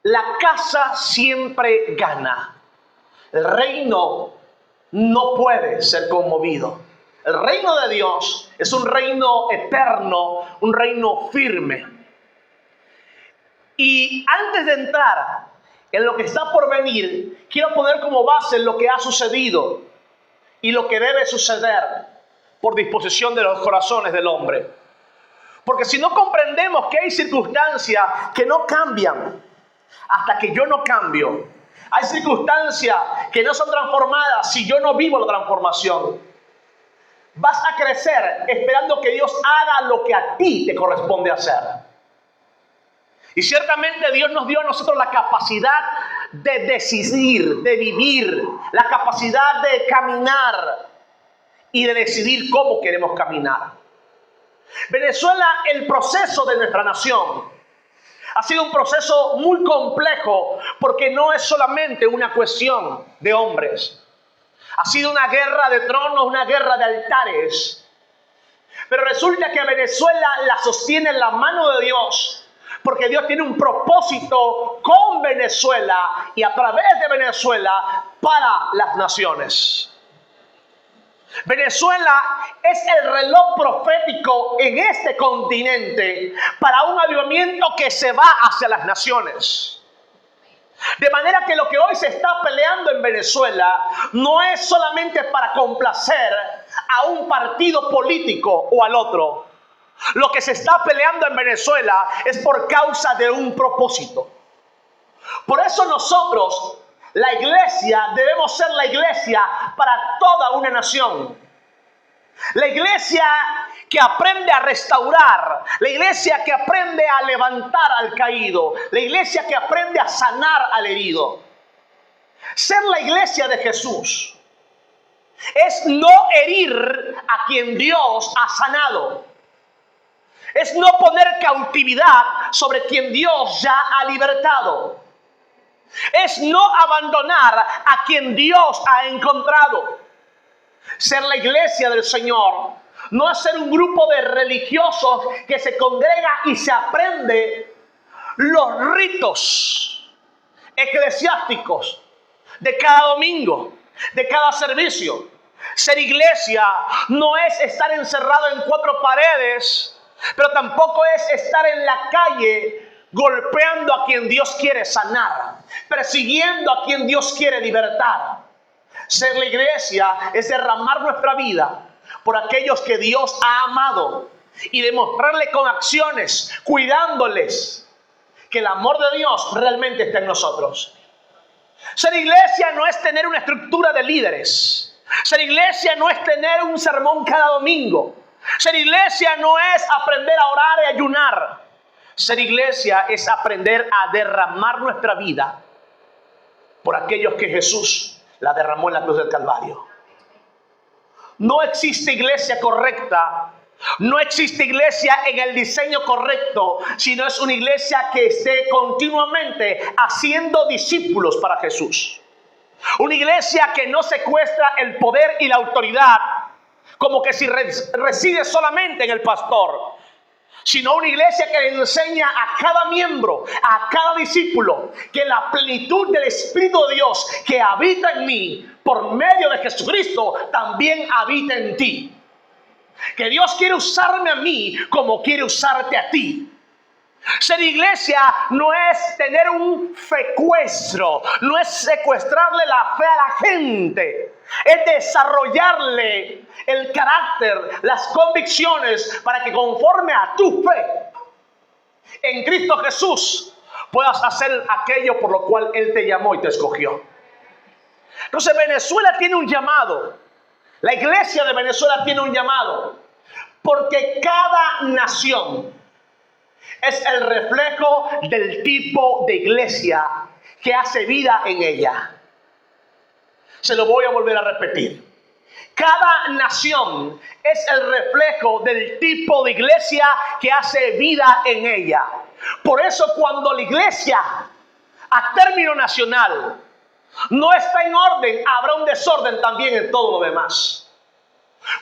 la casa siempre gana. El reino no puede ser conmovido. El reino de Dios es un reino eterno, un reino firme. Y antes de entrar en lo que está por venir, quiero poner como base lo que ha sucedido y lo que debe suceder por disposición de los corazones del hombre. Porque si no comprendemos que hay circunstancias que no cambian hasta que yo no cambio, hay circunstancias que no son transformadas si yo no vivo la transformación, vas a crecer esperando que Dios haga lo que a ti te corresponde hacer. Y ciertamente Dios nos dio a nosotros la capacidad de decidir, de vivir, la capacidad de caminar y de decidir cómo queremos caminar. Venezuela, el proceso de nuestra nación, ha sido un proceso muy complejo porque no es solamente una cuestión de hombres. Ha sido una guerra de tronos, una guerra de altares. Pero resulta que Venezuela la sostiene en la mano de Dios, porque Dios tiene un propósito con Venezuela y a través de Venezuela para las naciones. Venezuela es el reloj profético en este continente para un avivamiento que se va hacia las naciones. De manera que lo que hoy se está peleando en Venezuela no es solamente para complacer a un partido político o al otro. Lo que se está peleando en Venezuela es por causa de un propósito. Por eso nosotros, la iglesia, debemos ser la iglesia para toda una nación. La iglesia que aprende a restaurar, la iglesia que aprende a levantar al caído, la iglesia que aprende a sanar al herido. Ser la iglesia de Jesús es no herir a quien Dios ha sanado. Es no poner cautividad sobre quien Dios ya ha libertado. Es no abandonar a quien Dios ha encontrado. Ser la iglesia del Señor no es ser un grupo de religiosos que se congrega y se aprende los ritos eclesiásticos de cada domingo, de cada servicio. Ser iglesia no es estar encerrado en cuatro paredes, pero tampoco es estar en la calle golpeando a quien Dios quiere sanar, persiguiendo a quien Dios quiere libertar. Ser la iglesia es derramar nuestra vida por aquellos que Dios ha amado y demostrarle con acciones, cuidándoles, que el amor de Dios realmente está en nosotros. Ser iglesia no es tener una estructura de líderes. Ser iglesia no es tener un sermón cada domingo. Ser iglesia no es aprender a orar y ayunar. Ser iglesia es aprender a derramar nuestra vida por aquellos que Jesús la derramó en la cruz del Calvario. No existe iglesia correcta, no existe iglesia en el diseño correcto, sino es una iglesia que esté continuamente haciendo discípulos para Jesús. Una iglesia que no secuestra el poder y la autoridad como que si reside solamente en el pastor, sino una iglesia que le enseña a cada miembro, a cada discípulo, que la plenitud del Espíritu de Dios que habita en mí por medio de Jesucristo también habita en ti. Que Dios quiere usarme a mí como quiere usarte a ti. Ser iglesia no es tener un secuestro, no es secuestrarle la fe a la gente, es desarrollarle el carácter, las convicciones para que conforme a tu fe en Cristo Jesús puedas hacer aquello por lo cual Él te llamó y te escogió. Entonces Venezuela tiene un llamado, la iglesia de Venezuela tiene un llamado, porque cada nación es el reflejo del tipo de iglesia que hace vida en ella. Se lo voy a volver a repetir. Cada nación es el reflejo del tipo de iglesia que hace vida en ella. Por eso cuando la iglesia a término nacional no está en orden, habrá un desorden también en todo lo demás.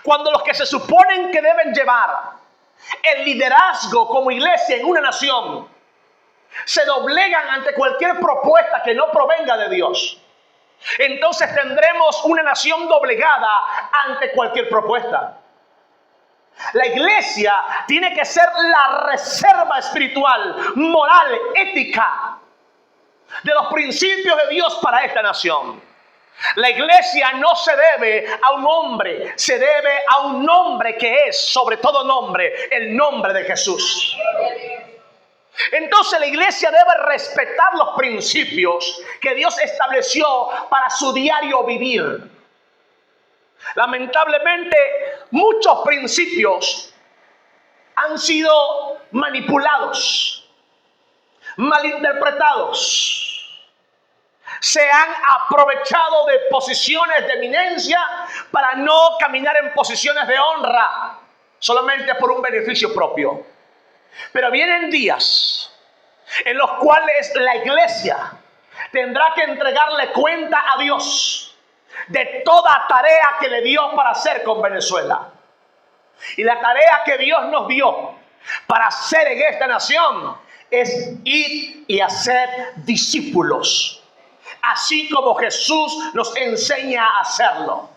Cuando los que se suponen que deben llevar el liderazgo como iglesia en una nación se doblegan ante cualquier propuesta que no provenga de Dios, entonces tendremos una nación doblegada ante cualquier propuesta. La iglesia tiene que ser la reserva espiritual, moral, ética de los principios de Dios para esta nación. La iglesia no se debe a un hombre, se debe a un nombre que es, sobre todo nombre, el nombre de Jesús. Entonces la iglesia debe respetar los principios que Dios estableció para su diario vivir. Lamentablemente, muchos principios han sido manipulados, malinterpretados. Se han aprovechado de posiciones de eminencia para no caminar en posiciones de honra, solamente por un beneficio propio. Pero vienen días en los cuales la iglesia tendrá que entregarle cuenta a Dios de toda tarea que le dio para hacer con Venezuela. Y la tarea que Dios nos dio para hacer en esta nación es ir y hacer discípulos, así como Jesús nos enseña a hacerlo.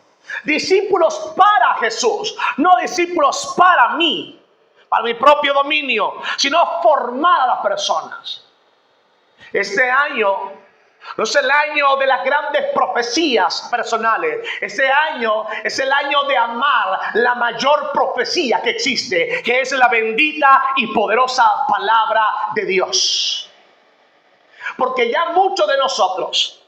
Discípulos para Jesús, no discípulos para mí, para mi propio dominio, sino formar a las personas. Este año no es el año de las grandes profecías personales. Este año es el año de amar la mayor profecía que existe, que es la bendita y poderosa palabra de Dios. Porque ya muchos de nosotros,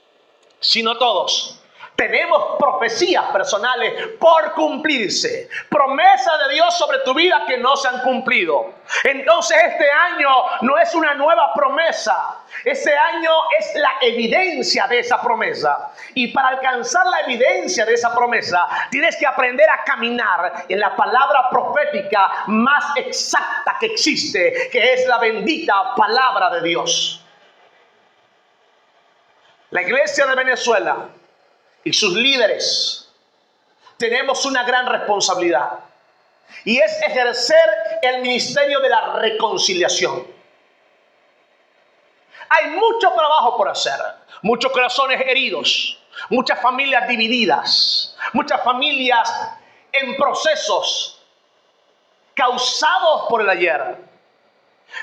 si no todos, tenemos profecías personales por cumplirse, promesas de Dios sobre tu vida que no se han cumplido. Entonces este año no es una nueva promesa, este año es la evidencia de esa promesa. Y para alcanzar la evidencia de esa promesa, tienes que aprender a caminar en la palabra profética más exacta que existe, que es la bendita palabra de Dios. La iglesia de Venezuela y sus líderes tenemos una gran responsabilidad, y es ejercer el ministerio de la reconciliación. Hay mucho trabajo por hacer, muchos corazones heridos, muchas familias divididas, muchas familias en procesos causados por el ayer.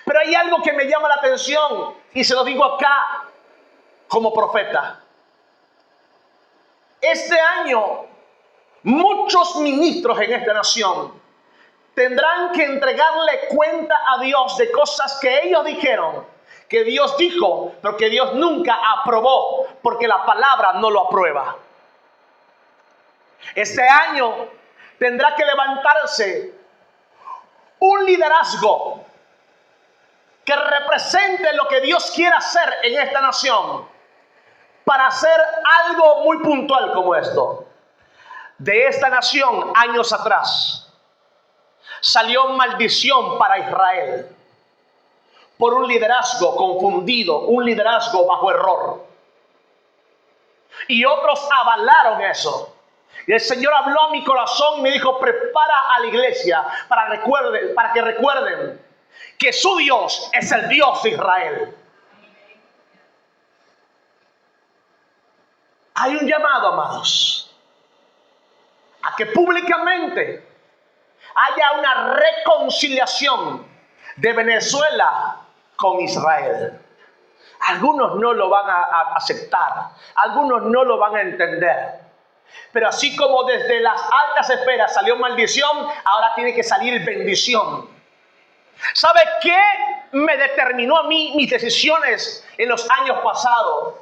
Pero hay algo que me llama la atención y se lo digo acá como profeta. Este año, muchos ministros en esta nación tendrán que entregarle cuenta a Dios de cosas que ellos dijeron, que Dios dijo, pero que Dios nunca aprobó, porque la palabra no lo aprueba. Este año tendrá que levantarse un liderazgo que represente lo que Dios quiere hacer en esta nación, para hacer algo muy puntual como esto. De esta nación, años atrás, salió maldición para Israel por un liderazgo confundido, un liderazgo bajo error. Y otros avalaron eso. Y el Señor habló a mi corazón y me dijo: prepara a la iglesia para que recuerden que su Dios es el Dios de Israel. Hay un llamado, amados, a que públicamente haya una reconciliación de Venezuela con Israel. Algunos no lo van a aceptar, algunos no lo van a entender. Pero así como desde las altas esferas salió maldición, ahora tiene que salir bendición. ¿Sabe qué me determinó a mí mis decisiones en los años pasados?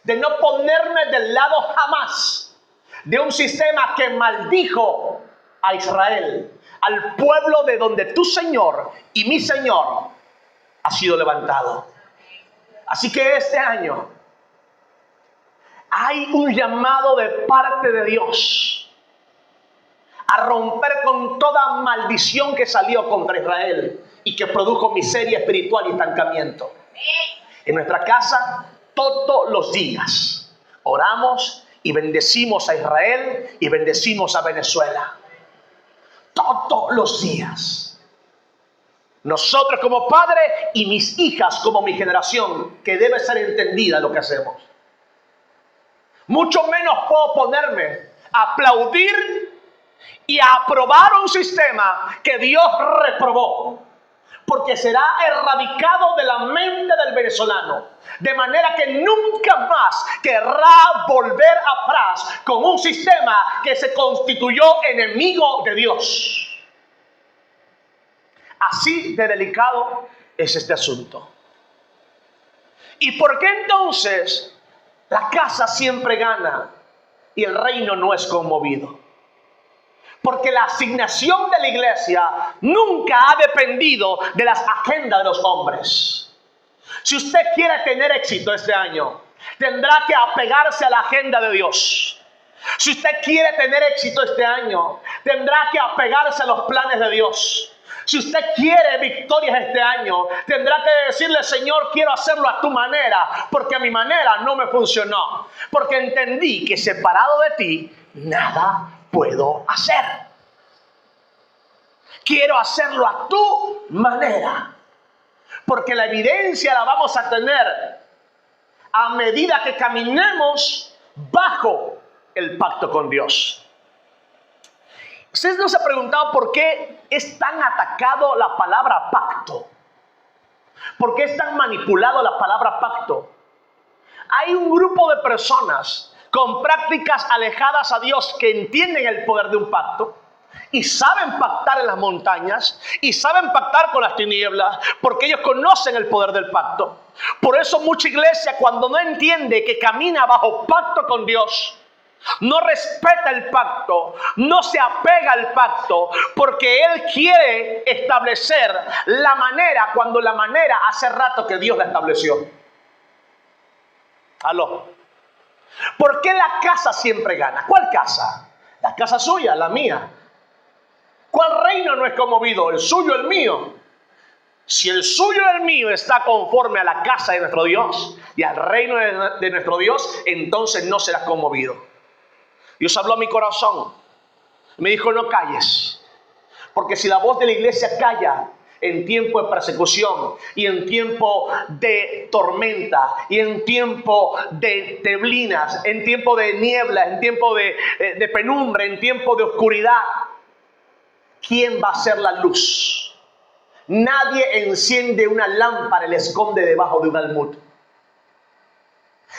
De no ponerme del lado jamás de un sistema que maldijo a Israel, al pueblo de donde tu Señor y mi Señor ha sido levantado. Así que este año hay un llamado de parte de Dios a romper con toda maldición que salió contra Israel y que produjo miseria espiritual y estancamiento. En nuestra casa, todos los días oramos y bendecimos a Israel y bendecimos a Venezuela. Todos los días. Nosotros como padres y mis hijas como mi generación, que debe ser entendida lo que hacemos. Mucho menos puedo ponerme a aplaudir y a aprobar un sistema que Dios reprobó, porque será erradicado de la mente del venezolano, de manera que nunca más querrá volver atrás con un sistema que se constituyó enemigo de Dios. Así de delicado es este asunto. ¿Y por qué entonces la casa siempre gana y el reino no es conmovido? Porque la asignación de la iglesia nunca ha dependido de las agendas de los hombres. Si usted quiere tener éxito este año, tendrá que apegarse a la agenda de Dios. Si usted quiere tener éxito este año, tendrá que apegarse a los planes de Dios. Si usted quiere victorias este año, tendrá que decirle: Señor, quiero hacerlo a tu manera, porque a mi manera no me funcionó. Porque entendí que separado de ti, nada puedo hacer. Quiero hacerlo a tu manera. Porque la evidencia la vamos a tener a medida que caminemos bajo el pacto con Dios. ¿Ustedes no se han preguntado por qué es tan atacado la palabra pacto? ¿Por qué es tan manipulado la palabra pacto? Hay un grupo de personas con prácticas alejadas a Dios que entienden el poder de un pacto y saben pactar en las montañas y saben pactar con las tinieblas porque ellos conocen el poder del pacto. Por eso mucha iglesia, cuando no entiende que camina bajo pacto con Dios, no respeta el pacto, no se apega al pacto, porque él quiere establecer la manera cuando la manera hace rato que Dios la estableció. ¿Aló? ¿Por qué la casa siempre gana? ¿Cuál casa? La casa suya, la mía. ¿Cuál reino no es conmovido? El suyo, el mío. Si el suyo y el mío está conforme a la casa de nuestro Dios y al reino de nuestro Dios, entonces no será conmovido. Dios habló a mi corazón. Me dijo: no calles. Porque si la voz de la iglesia calla en tiempo de persecución y en tiempo de tormenta y en tiempo de neblinas, en tiempo de niebla, en tiempo de penumbra, en tiempo de oscuridad, ¿quién va a ser la luz? Nadie enciende una lámpara y la esconde debajo de un almud.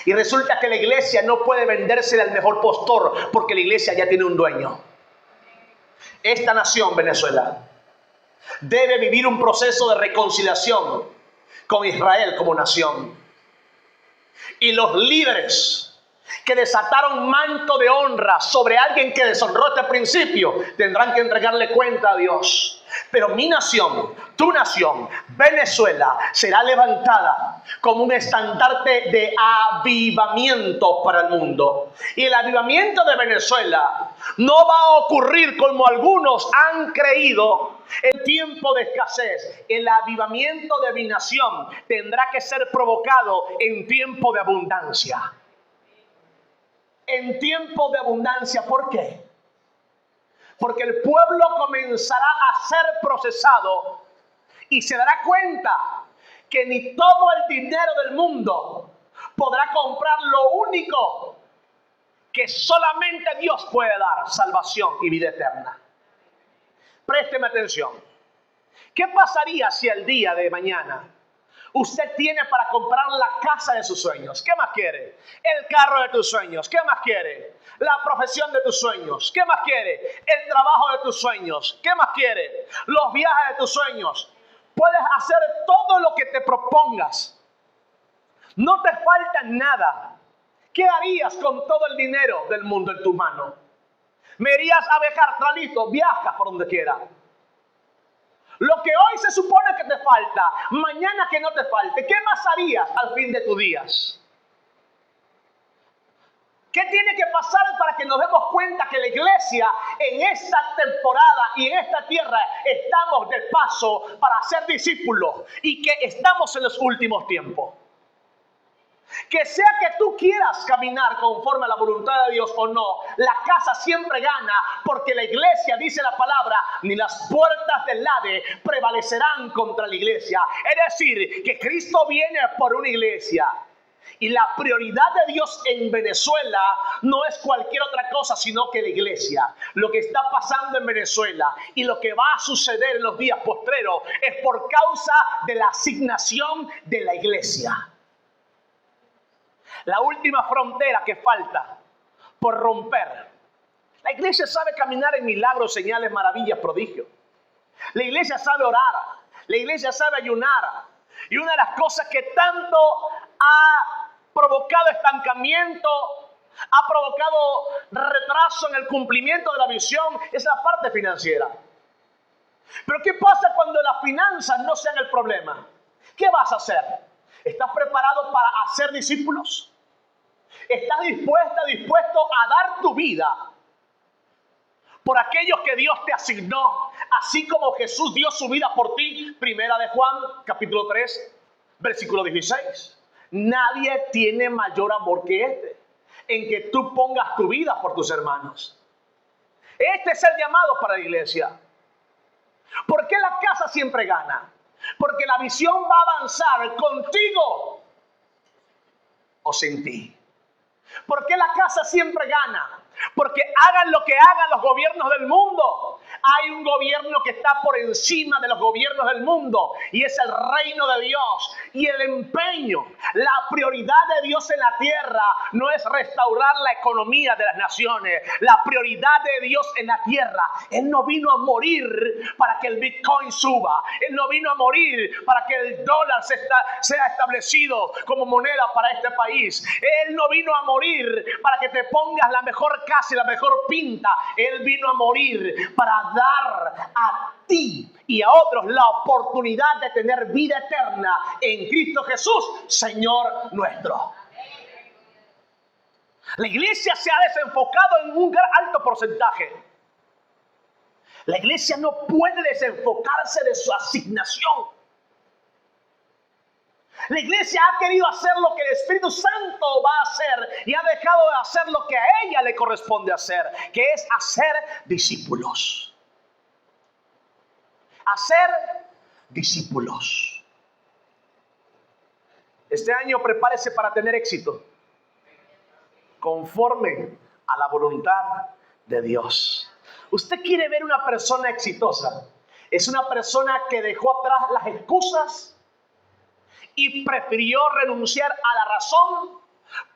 Y resulta que la iglesia no puede vendérsela al mejor postor porque la iglesia ya tiene un dueño. Esta nación, Venezuela, debe vivir un proceso de reconciliación con Israel como nación. Y los líderes que desataron manto de honra sobre alguien que deshonró este principio tendrán que entregarle cuenta a Dios. Pero mi nación, tu nación, Venezuela, será levantada como un estandarte de avivamiento para el mundo. Y el avivamiento de Venezuela no va a ocurrir como algunos han creído en tiempo de escasez. El avivamiento de mi nación tendrá que ser provocado en tiempo de abundancia. En tiempo de abundancia, ¿por qué? Porque el pueblo comenzará a ser procesado y se dará cuenta que ni todo el dinero del mundo podrá comprar lo único que solamente Dios puede dar: salvación y vida eterna. Présteme atención. ¿Qué pasaría si el día de mañana usted tiene para comprar la casa de sus sueños? ¿Qué más quiere? El carro de tus sueños. ¿Qué más quiere? La profesión de tus sueños. ¿Qué más quiere? El trabajo de tus sueños. ¿Qué más quiere? Los viajes de tus sueños. Puedes hacer todo lo que te propongas. No te falta nada. ¿Qué harías con todo el dinero del mundo en tu mano? ¿Me irías a viajar? Está listo, viaja por donde quieras. Lo que hoy se supone que te falta, mañana que no te falte, ¿qué más harías al fin de tus días? ¿Qué tiene que pasar para que nos demos cuenta que la iglesia en esta temporada y en esta tierra estamos de paso para ser discípulos y que estamos en los últimos tiempos? Que sea que tú quieras caminar conforme a la voluntad de Dios o no, la casa siempre gana, porque la iglesia, dice la palabra, ni las puertas del Hades prevalecerán contra la iglesia. Es decir, que Cristo viene por una iglesia. Y la prioridad de Dios en Venezuela no es cualquier otra cosa, sino que la iglesia. Lo que está pasando en Venezuela y lo que va a suceder en los días postreros es por causa de la asignación de la iglesia. La última frontera que falta por romper. La iglesia sabe caminar en milagros, señales, maravillas, prodigios. La iglesia sabe orar. La iglesia sabe ayunar. Y una de las cosas que tanto ha provocado estancamiento, ha provocado retraso en el cumplimiento de la visión, es la parte financiera. Pero ¿qué pasa cuando las finanzas no sean el problema? ¿Qué vas a hacer? ¿Estás preparado para hacer discípulos? ¿Estás dispuesto a dar tu vida por aquellos que Dios te asignó, así como Jesús dio su vida por ti? Primera de Juan, capítulo 3, versículo 16. Nadie tiene mayor amor que este, en que tú pongas tu vida por tus hermanos. Este es el llamado para la iglesia. ¿Por qué la casa siempre gana? Porque la visión va a avanzar contigo o sin ti. ¿Por qué la casa siempre gana? Porque hagan lo que hagan los gobiernos del mundo, hay un gobierno que está por encima de los gobiernos del mundo, y es el reino de Dios. Y el empeño, la prioridad de Dios en la tierra no es restaurar la economía de las naciones. La prioridad de Dios en la tierra, Él no vino a morir para que el Bitcoin suba. Él no vino a morir para que el dólar sea establecido como moneda para este país. Él no vino a morir para que te pongas la mejor casa y la mejor pinta. Él vino a morir para dar a ti y a otros la oportunidad de tener vida eterna en Cristo Jesús, Señor nuestro. La iglesia se ha desenfocado en un alto porcentaje. La iglesia no puede desenfocarse de su asignación. La iglesia ha querido hacer lo que el Espíritu Santo va a hacer y ha dejado de hacer lo que a ella le corresponde hacer, que es hacer discípulos. Hacer discípulos. Este año prepárese para tener éxito, conforme a la voluntad de Dios. ¿Usted quiere ver una persona exitosa? Es una persona que dejó atrás las excusas y prefirió renunciar a la razón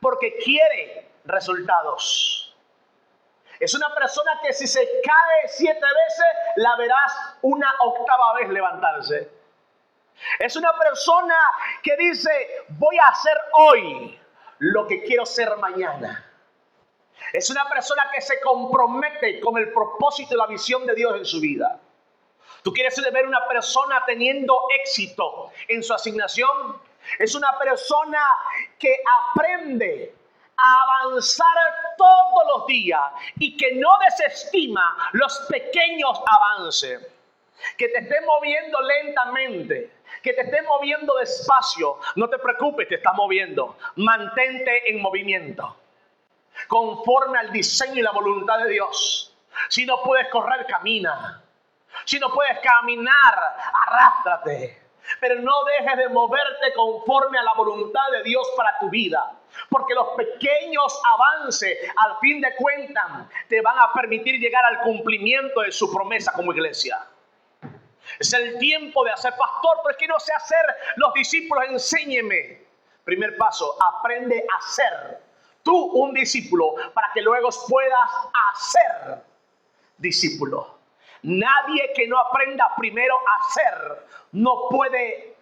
porque quiere resultados. Es una persona que si se cae 7 veces, la verás una 8ª vez levantarse. Es una persona que dice, voy a hacer hoy lo que quiero ser mañana. Es una persona que se compromete con el propósito y la visión de Dios en su vida. ¿Tú quieres ver una persona teniendo éxito en su asignación? Es una persona que aprende a avanzar todos los días y que no desestima los pequeños avances. Que te estés moviendo lentamente, que te estés moviendo despacio, no te preocupes, te estás moviendo. Mantente en movimiento, conforme al diseño y la voluntad de Dios. Si no puedes correr, camina. Si no puedes caminar, arrástrate. Pero no dejes de moverte conforme a la voluntad de Dios para tu vida. Porque los pequeños avances, al fin de cuentas, te van a permitir llegar al cumplimiento de su promesa como iglesia. Es el tiempo de hacer, pastor, pero es que no sé hacer los discípulos, enséñeme. Primer paso, aprende a ser tú un discípulo para que luego puedas hacer discípulo. Nadie que no aprenda primero a hacer no puede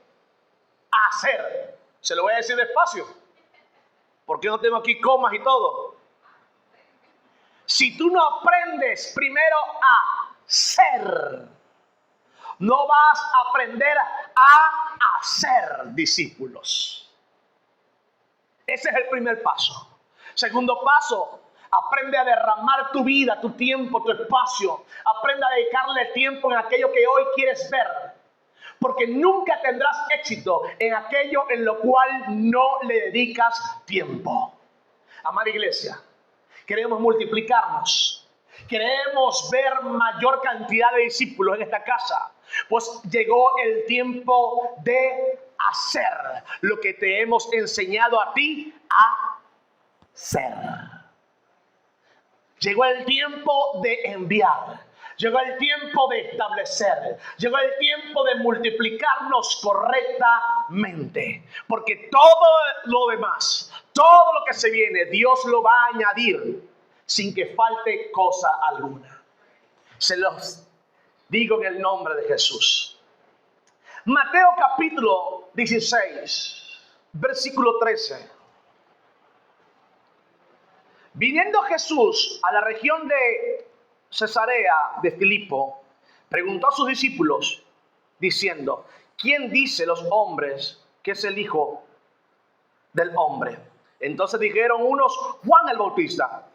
hacer. Se lo voy a decir despacio, porque no tengo aquí comas y todo. Si tú no aprendes primero a ser, no vas a aprender a hacer discípulos. Ese es el primer paso. Segundo paso, aprende a derramar tu vida, tu tiempo, tu espacio. Aprende a dedicarle tiempo en aquello que hoy quieres ver. Porque nunca tendrás éxito en aquello en lo cual no le dedicas tiempo. Amada iglesia, queremos multiplicarnos. Queremos ver mayor cantidad de discípulos en esta casa. Pues llegó el tiempo de hacer lo que te hemos enseñado a ti a hacer. Llegó el tiempo de enviar. Llegó el tiempo de establecer. Llegó el tiempo de multiplicarnos correctamente. Porque todo lo demás, todo lo que se viene, Dios lo va a añadir sin que falte cosa alguna. Se los digo en el nombre de Jesús. Mateo capítulo 16, versículo 13. Viniendo Jesús a la región de Cesarea de Filipo, preguntó a sus discípulos, diciendo: ¿quién dice los hombres que es el Hijo del Hombre? Entonces dijeron unos: Juan el Bautista,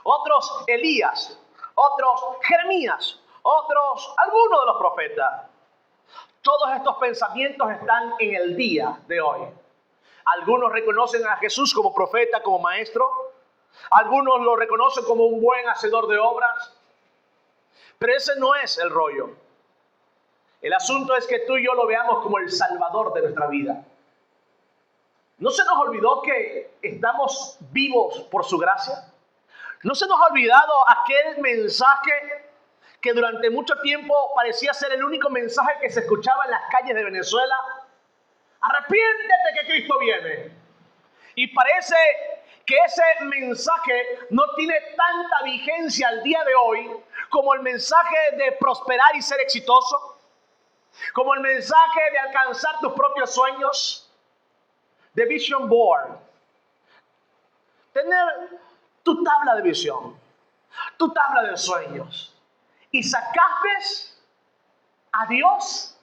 otros Elías, otros Jeremías, otros algunos de los profetas. Todos estos pensamientos están en el día de hoy. Algunos reconocen a Jesús como profeta, como maestro. Algunos lo reconocen como un buen hacedor de obras. Pero ese no es el rollo. El asunto es que tú y yo lo veamos como el Salvador de nuestra vida. ¿No se nos olvidó que estamos vivos por su gracia? ¿No se nos ha olvidado aquel mensaje que durante mucho tiempo parecía ser el único mensaje que se escuchaba en las calles de Venezuela? Arrepiéntete que Cristo viene. Y parece que ese mensaje no tiene tanta vigencia al día de hoy como el mensaje de prosperar y ser exitoso, como el mensaje de alcanzar tus propios sueños, de vision board. Tener tu tabla de visión, tu tabla de sueños. Y sacaste a Dios.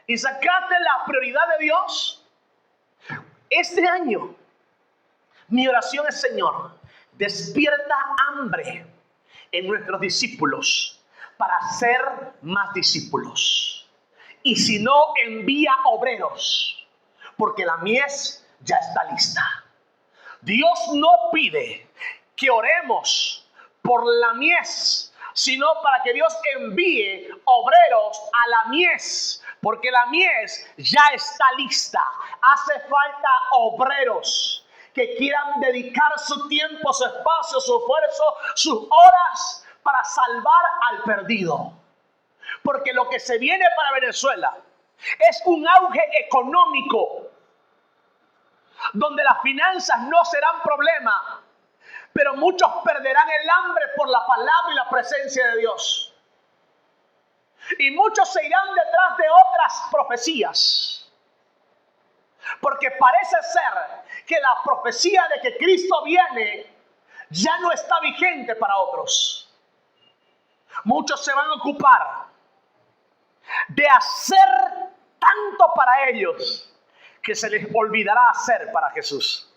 Y sacaste la prioridad de Dios. Este año, mi oración es: Señor, despierta hambre en nuestros discípulos para ser más discípulos. Y si no, envía obreros, porque la mies ya está lista. Dios no pide que oremos por la mies, sino para que Dios envíe obreros a la mies, porque la mies ya está lista. Hace falta obreros que quieran dedicar su tiempo, su espacio, su esfuerzo, sus horas para salvar al perdido. Porque lo que se viene para Venezuela es un auge económico, donde las finanzas no serán problema, pero muchos perderán el hambre por la palabra y la presencia de Dios. Y muchos se irán detrás de otras profecías. Porque parece ser que la profecía de que Cristo viene ya no está vigente para otros. Muchos se van a ocupar de hacer tanto para ellos que se les olvidará hacer para Jesús.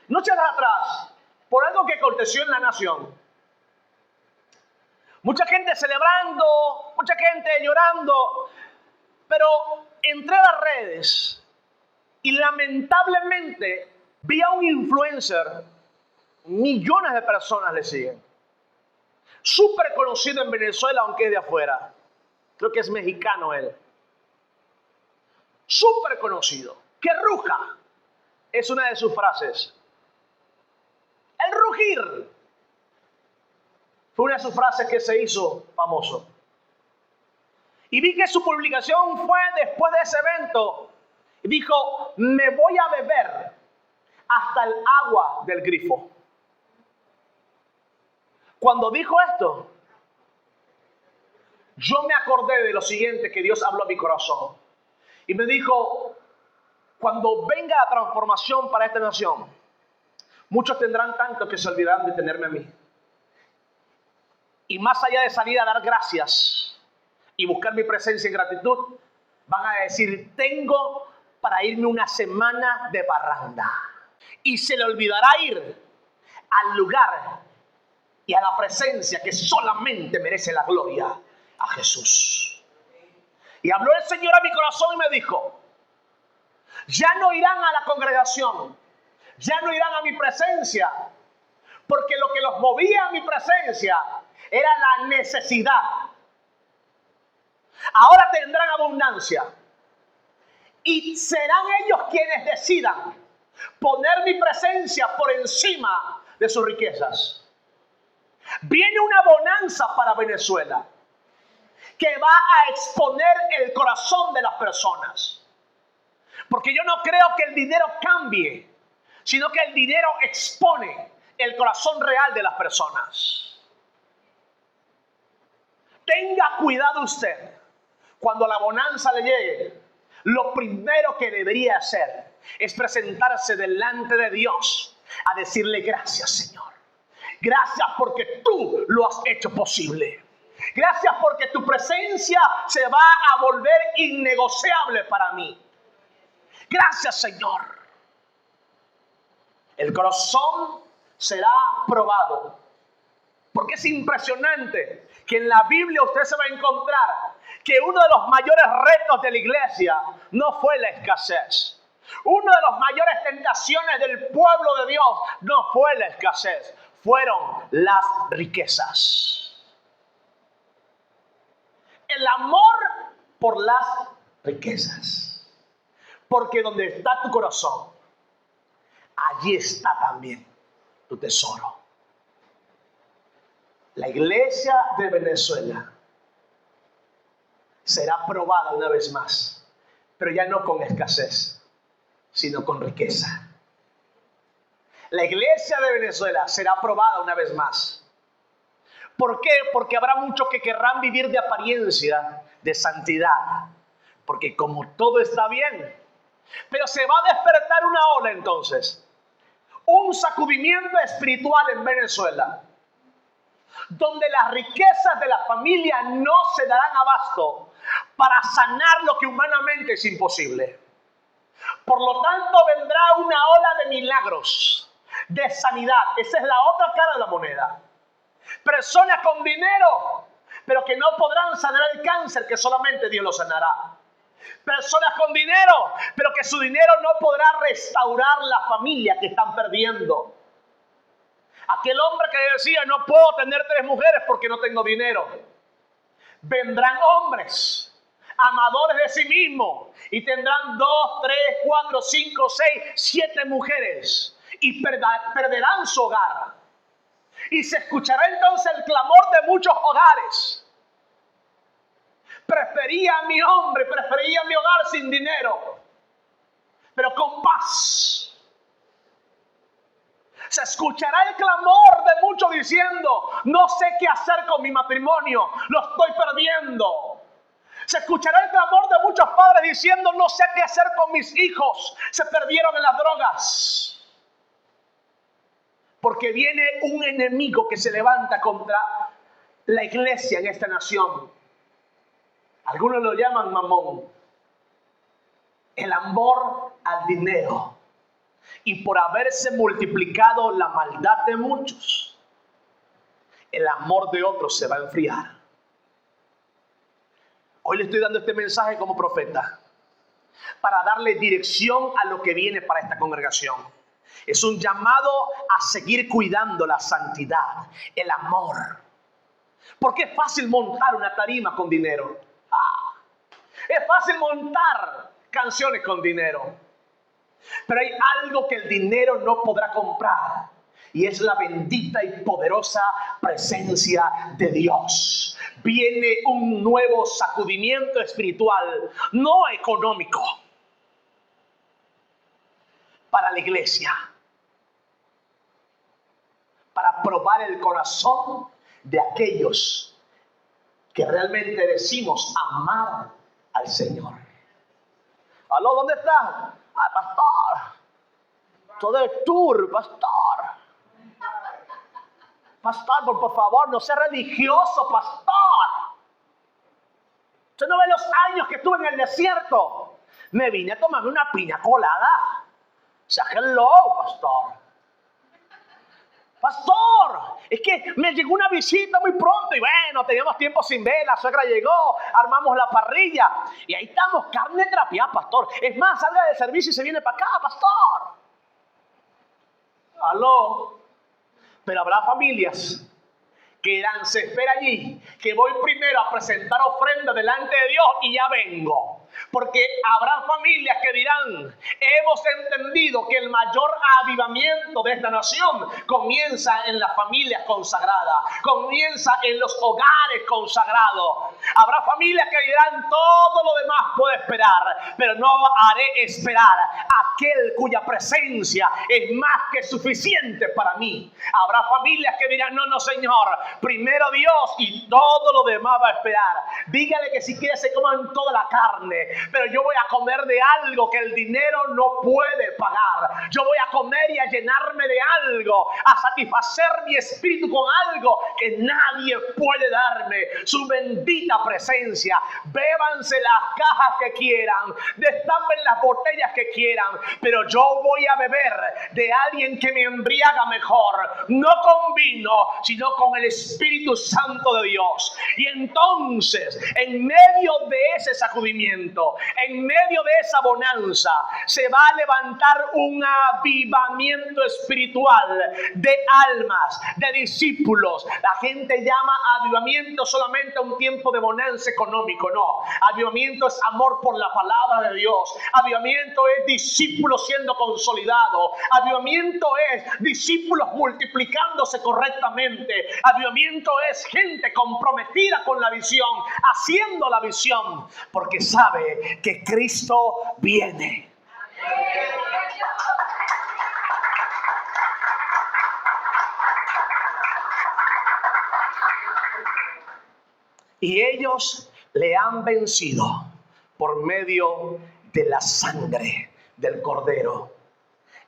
Noches atrás, por algo que aconteció en la nación, mucha gente celebrando, mucha gente llorando, pero entré a las redes y lamentablemente vi a un influencer, millones de personas le siguen, súper conocido en Venezuela, aunque es de afuera, creo que es mexicano él, súper conocido, que ruja, es una de sus frases. El rugir fue una de sus frases que se hizo famoso. Y vi que su publicación fue después de ese evento. Y dijo: me voy a beber hasta el agua del grifo. Cuando dijo esto, yo me acordé de lo siguiente que Dios habló a mi corazón. Y me dijo: cuando venga la transformación para esta nación, muchos tendrán tanto que se olvidarán de tenerme a mí. Y más allá de salir a dar gracias y buscar mi presencia en gratitud, van a decir: tengo para irme una semana de parranda. Y se le olvidará ir al lugar y a la presencia que solamente merece la gloria, a Jesús. Y habló el Señor a mi corazón y me dijo, ya no irán a la congregación, ya no irán a mi presencia, porque lo que los movía a mi presencia era la necesidad. Ahora tendrán abundancia y serán ellos quienes decidan poner mi presencia por encima de sus riquezas. Viene una bonanza para Venezuela que va a exponer el corazón de las personas. Porque yo no creo que el dinero cambie, sino que el dinero expone el corazón real de las personas. Tenga cuidado usted. Cuando la bonanza le llegue, lo primero que debería hacer es presentarse delante de Dios a decirle gracias, Señor. Gracias porque tú lo has hecho posible. Gracias porque tu presencia se va a volver innegociable para mí. Gracias, Señor. El corazón será probado. Porque es impresionante que en la Biblia usted se va a encontrar que uno de los mayores retos de la iglesia no fue la escasez. Una de las mayores tentaciones del pueblo de Dios no fue la escasez, fueron las riquezas. El amor por las riquezas. Porque donde está tu corazón, allí está también tu tesoro. La iglesia de Venezuela será probada una vez más, pero ya no con escasez, sino con riqueza. La iglesia de Venezuela será probada una vez más. ¿Por qué? Porque habrá muchos que querrán vivir de apariencia, de santidad, porque como todo está bien, pero se va a despertar una ola entonces, un sacudimiento espiritual en Venezuela, donde las riquezas de la familia no se darán abasto para sanar lo que humanamente es imposible. Por lo tanto, vendrá una ola de milagros, de sanidad. Esa es la otra cara de la moneda. Personas con dinero, pero que no podrán sanar el cáncer, que solamente Dios lo sanará. Personas con dinero, pero que su dinero no podrá restaurar la familia que están perdiendo. Aquel hombre que decía, no puedo tener 3 mujeres porque no tengo dinero. Vendrán hombres amadores de sí mismos y tendrán 2, 3, 4, 5, 6, 7 mujeres y perderán su hogar. Y se escuchará entonces el clamor de muchos hogares. Prefería mi hogar sin dinero, pero con paz. Se escuchará el clamor de muchos diciendo, no sé qué hacer con mi matrimonio, lo estoy perdiendo. Se escuchará el clamor de muchos padres diciendo, no sé qué hacer con mis hijos, se perdieron en las drogas. Porque viene un enemigo que se levanta contra la iglesia en esta nación. Algunos lo llaman mamón. El amor al dinero. Y por haberse multiplicado la maldad de muchos, el amor de otros se va a enfriar. Hoy le estoy dando este mensaje como profeta para darle dirección a lo que viene para esta congregación. Es un llamado a seguir cuidando la santidad, el amor. Porque es fácil montar una tarima con dinero. Es fácil montar canciones con dinero. Pero hay algo que el dinero no podrá comprar, y es la bendita y poderosa presencia de Dios. Viene un nuevo sacudimiento espiritual, no económico, para la iglesia, para probar el corazón de aquellos que realmente decimos amar al Señor. ¿Aló? ¿Dónde está? Ah, pastor. Todo el tour, pastor. Pastor, por favor, no sea religioso, pastor. Usted no ve los años que estuve en el desierto. Me vine a tomarme una piña colada. O sea, hello, pastor. Pastor, es que me llegó una visita muy pronto y bueno, teníamos tiempo sin ver, la suegra llegó, armamos la parrilla y ahí estamos, carne trapeada, pastor. Es más, salga del servicio y se viene para acá, pastor. Aló. Pero habrá familias que dirán, se espera allí, que voy primero a presentar ofrenda delante de Dios y ya vengo. Porque habrá familias que dirán, hemos entendido que el mayor avivamiento de esta nación comienza en las familias consagradas, comienza en los hogares consagrados. Habrá familias que dirán, todo lo demás puede esperar, pero no haré esperar a aquel cuya presencia es más que suficiente para mí. Habrá familias que dirán, no, Señor, primero Dios y todo lo demás va a esperar. Dígale que si quiere se coman toda la carne, pero yo voy a comer de algo que el dinero no puede pagar. Yo voy a comer y a llenarme de algo, a satisfacer mi espíritu con algo que nadie puede darme. Su bendita presencia. Bébanse las cajas que quieran, destapen las botellas que quieran, pero yo voy a beber de alguien que me embriaga mejor, no con vino, sino con el Espíritu Santo de Dios. Y entonces, en medio de ese sacudimiento, en medio de esa bonanza, se va a levantar un avivamiento espiritual de almas, de discípulos. La gente llama avivamiento solamente a un tiempo de bonanza económico. No, avivamiento es amor por la palabra de Dios. Avivamiento es discípulos siendo consolidados. Avivamiento es discípulos multiplicándose correctamente. Avivamiento es gente comprometida con la visión, haciendo la visión, porque sabe que Cristo viene. Y ellos le han vencido por medio de la sangre del Cordero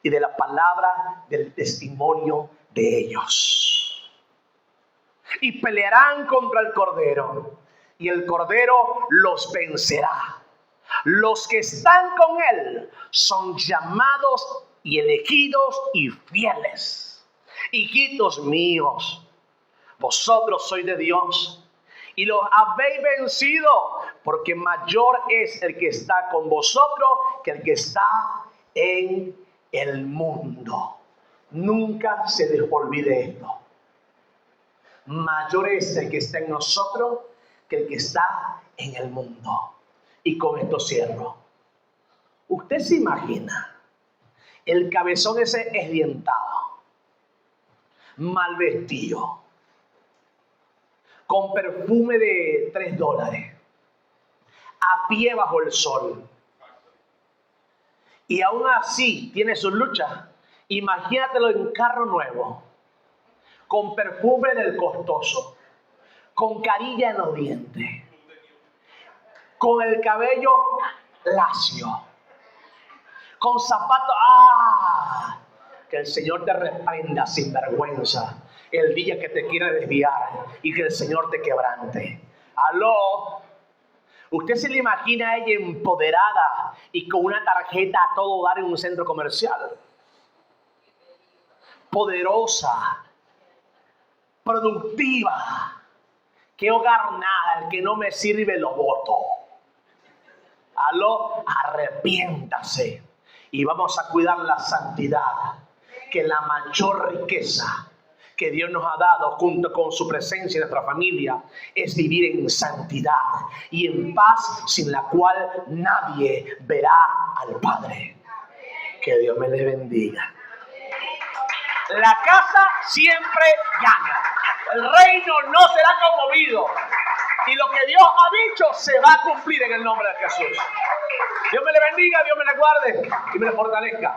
y de la palabra del testimonio de ellos. Y pelearán contra el Cordero, y el Cordero los vencerá. Los que están con él son llamados y elegidos y fieles. Hijitos míos, vosotros sois de Dios y los habéis vencido, porque mayor es el que está con vosotros que el que está en el mundo. Nunca se les olvide esto. Mayor es el que está en nosotros que el que está en el mundo. Y con esto cierro. ¿Usted se imagina el cabezón ese esdientado, mal vestido, con perfume de $3, a pie bajo el sol, y aún así tiene sus luchas? Imagínatelo en carro nuevo, con perfume del costoso, con carilla en los dientes, con el cabello lacio, con zapatos. Que el Señor te reprenda, sinvergüenza, el día que te quiera desviar y que el Señor te quebrante. Aló. ¿Usted se le imagina a ella empoderada y con una tarjeta a todo dar en un centro comercial? Poderosa, productiva. ¿Qué hogar nada? El que no me sirve lo voto. Aló, arrepiéntase y vamos a cuidar la santidad, que la mayor riqueza que Dios nos ha dado junto con su presencia en nuestra familia es vivir en santidad y en paz, sin la cual nadie verá al Padre. Que Dios me le bendiga. La casa siempre gana. El reino no será conmovido. Y lo que Dios ha dicho se va a cumplir en el nombre de Jesús. Dios me le bendiga, Dios me le guarde y me le fortalezca.